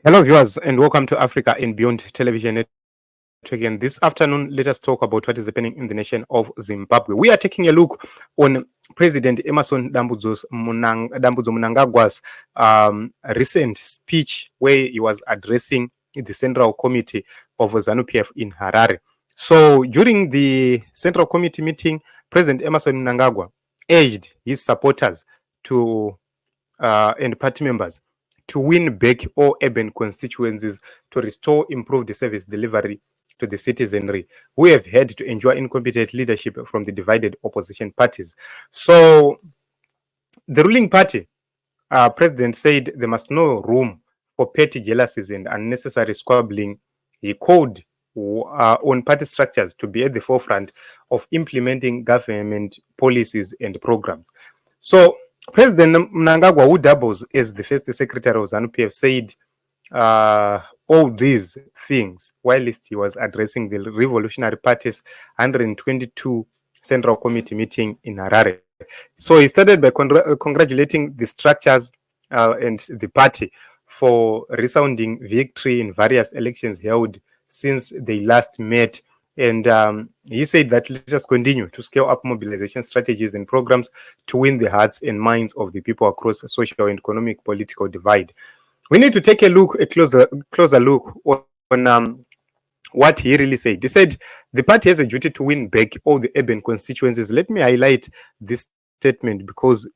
Hello, viewers, and welcome to Africa and Beyond Television Network. Again, this afternoon, let us talk about what is happening in the nation of Zimbabwe. We are taking a look on President Emerson Dambudzo Mnangagwa's recent speech where he was addressing the Central Committee of ZANU PF in Harare. So, during the Central Committee meeting, President Emerson Mnangagwa urged his supporters to and party members to win back all urban constituencies to restore improved service delivery to the citizenry who have had to endure incompetent leadership from the divided opposition parties. So the ruling party, president said there must no room for petty jealousies and unnecessary squabbling. He called on party structures to be at the forefront of implementing government policies and programs. So President Mnangagwa, who doubles as the first secretary of ZANU PF, said all these things whilst he was addressing the Revolutionary Party's 122 Central Committee meeting in Harare. So he started by congratulating the structures and the party for resounding victory in various elections held since they last met. And he said that let us continue to scale up mobilization strategies and programs to win the hearts and minds of the people across the social and economic political divide. We need to take a closer look on what he really said. He said the party has a duty to win back all the urban constituencies. Let me highlight this statement because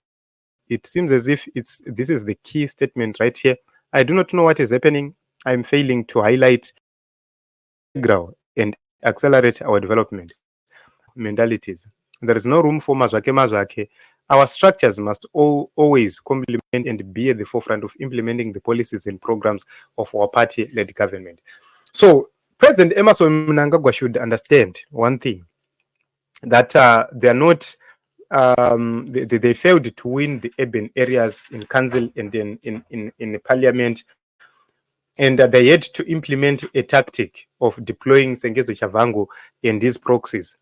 it seems as if this is the key statement right here. I do not know what is happening. I'm failing to highlight and accelerate our development mentalities. There is no room for mazake. Our structures must always complement and be at the forefront of implementing the policies and programs of our party-led government. So President Emerson Mnangagwa should understand one thing, that they are not, they failed to win the urban areas in council and then in the parliament. And they had to implement a tactic of deploying Sengezo Chavango and his proxies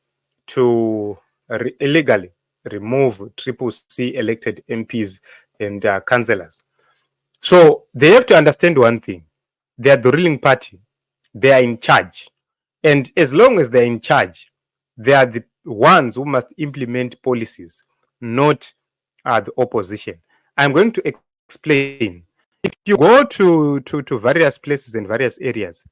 to illegally remove CCC elected MPs and councillors. So they have to understand one thing. They are the ruling party. They are in charge. And as long as they're in charge, they are the ones who must implement policies, not the opposition. I'm going to explain. If you go to various places and various areas,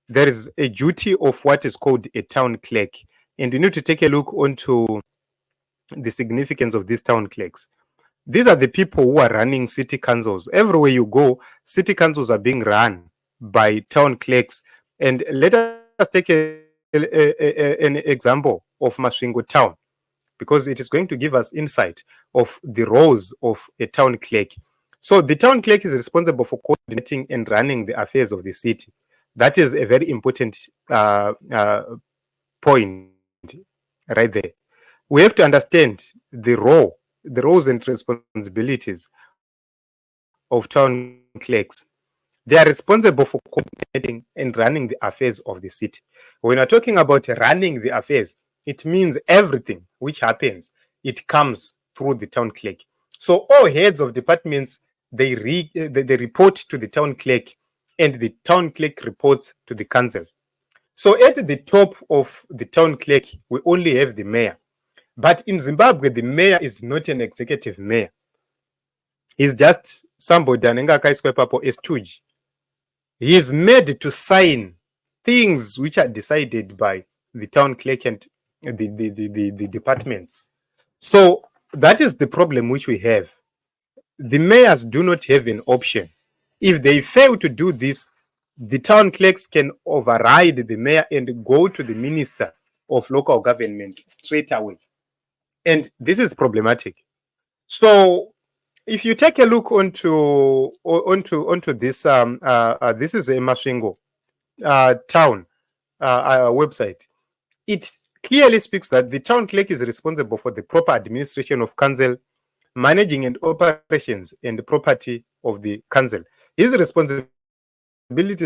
there is a duty of what is called a town clerk. And you need to take a look onto the significance of these town clerks. These are the people who are running city councils. Everywhere you go, city councils are being run by town clerks. And let us take an example of Masvingo town, because it is going to give us insight of the roles of a town clerk. So the town clerk is responsible for coordinating and running the affairs of the city. That is a very important point right there. We have to understand the roles and responsibilities of town clerks. They are responsible for coordinating and running the affairs of the city. When we're talking about running the affairs, it means everything which happens, it comes through the town clerk. So all heads of departments, they report to the town clerk, and the town clerk reports to the council. So at the top of the town clerk, we only have the mayor. But in Zimbabwe, the mayor is not an executive mayor. He's just somebody a stooge. He is made to sign things which are decided by the town clerk and the departments. So that is the problem which we have. The mayors do not have an option. If they fail to do this, the town clerks can override the mayor and go to the minister of local government straight away. And this is problematic. So if you take a look onto this, this is a Masvingo town website. It clearly speaks that the town clerk is responsible for the proper administration of council, managing and operations and the property of the council. His responsibilities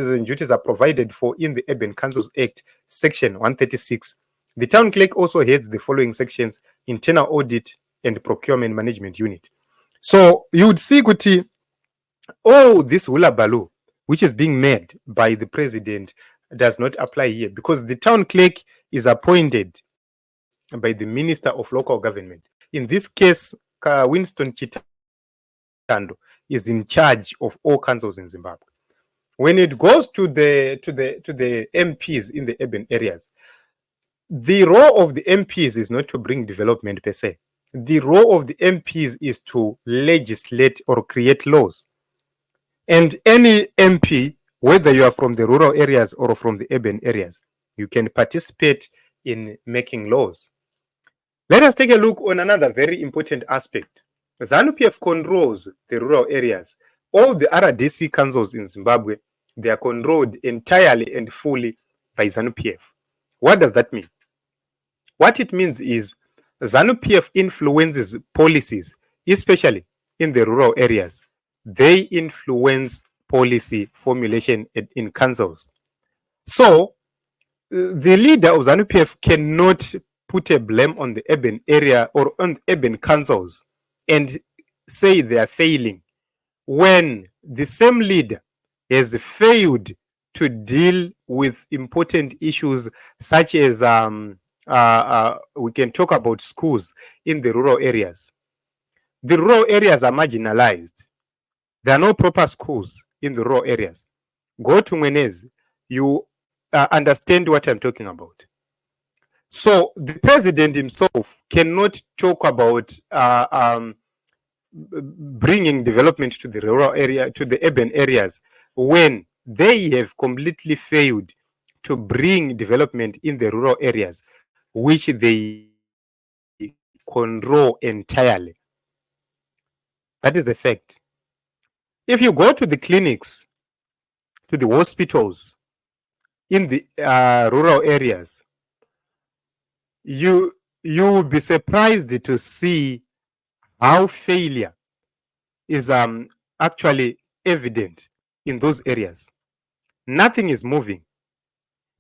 and duties are provided for in the Urban Councils Act, Section 136. The town clerk also heads the following sections: internal audit and procurement management unit. So you would see, Guti, this hula baloo which is being made by the president does not apply here, because the town clerk is appointed by the Minister of Local Government. In this case, Winston Chitando is in charge of all councils in Zimbabwe. When it goes to the MPs in the urban areas, the role of the MPs is not to bring development per se. The role of the MPs is to legislate or create laws. And any MP, whether you are from the rural areas or from the urban areas, you can participate in making laws. Let us take a look on another very important aspect. ZANU PF controls the rural areas. All the RDC councils in Zimbabwe, they are controlled entirely and fully by ZANU PF. What does that mean? What it means is ZANU PF influences policies, especially in the rural areas. They influence policy formulation in councils. So the leader of ZANU PF cannot put a blame on the urban area or on urban councils and say they are failing when the same leader has failed to deal with important issues such as we can talk about schools in the rural areas. The rural areas are marginalized. There are no proper schools in the rural areas. Go to Mwenezi, you understand what I'm talking about. So the president himself cannot talk about bringing development to the rural area, to the urban areas, when they have completely failed to bring development in the rural areas, which they control entirely. That is a fact. If you go to the clinics, to the hospitals in the rural areas, you will be surprised to see how failure is actually evident in those areas. Nothing is moving.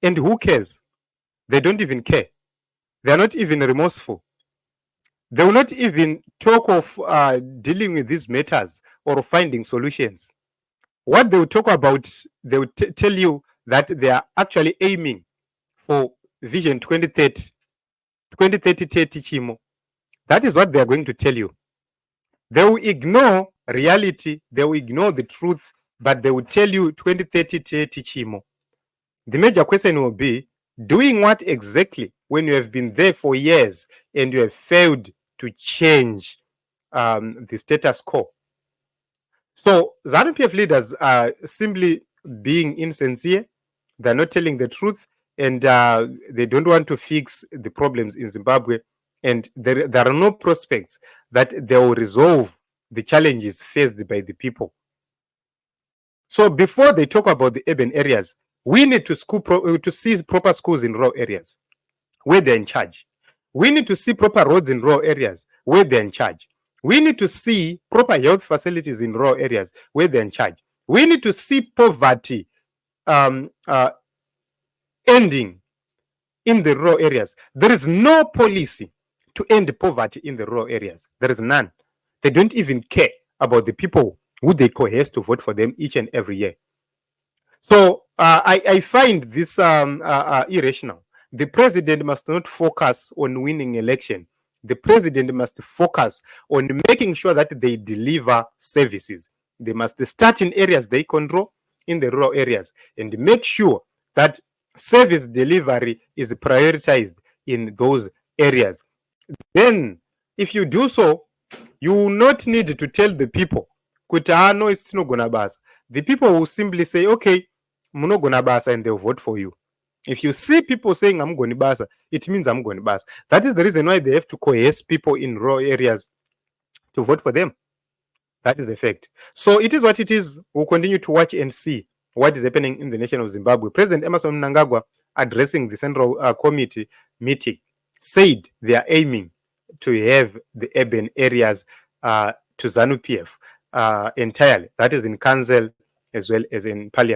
And who cares? They don't even care. They are not even remorseful. They will not even talk of dealing with these matters or finding solutions. What they will talk about, they will tell you that they are actually aiming for Vision 2030, 2030 Chimo. That is what they are going to tell you. They will ignore reality, they will ignore the truth, but they will tell you 2030 Chimo. The major question will be, doing what exactly when you have been there for years and you have failed to change the status quo? So ZANU PF leaders are simply being insincere. They're not telling the truth, and they don't want to fix the problems in Zimbabwe. And there are no prospects that they will resolve the challenges faced by the people. So before they talk about the urban areas, we need to see proper schools in rural areas where they're in charge. We need to see proper roads in rural areas where they're in charge. We need to see proper health facilities in rural areas where they're in charge. We need to see poverty ending in the rural areas. There is no policy to end poverty in the rural areas. There is none. They don't even care about the people who they coerce to vote for them each and every year. So I find this irrational. The president must not focus on winning election. The president must focus on making sure that they deliver services. They must start in areas they control, in the rural areas, and make sure that service delivery is prioritized in those areas. Then, if you do so, you will not need to tell the people, no, it's not gonna basa. The people will simply say, okay, I'm not gonna basa, and they'll vote for you. If you see people saying I'm going to basa, it means I'm going to basa. That is the reason why they have to coerce people in rural areas to vote for them. That is the fact. So it is what it is. We'll continue to watch and see what is happening in the nation of Zimbabwe. President Emmerson Mnangagwa, addressing the Central Committee meeting, said they are aiming to have the urban areas to ZANU PF entirely. That is in council as well as in parliament.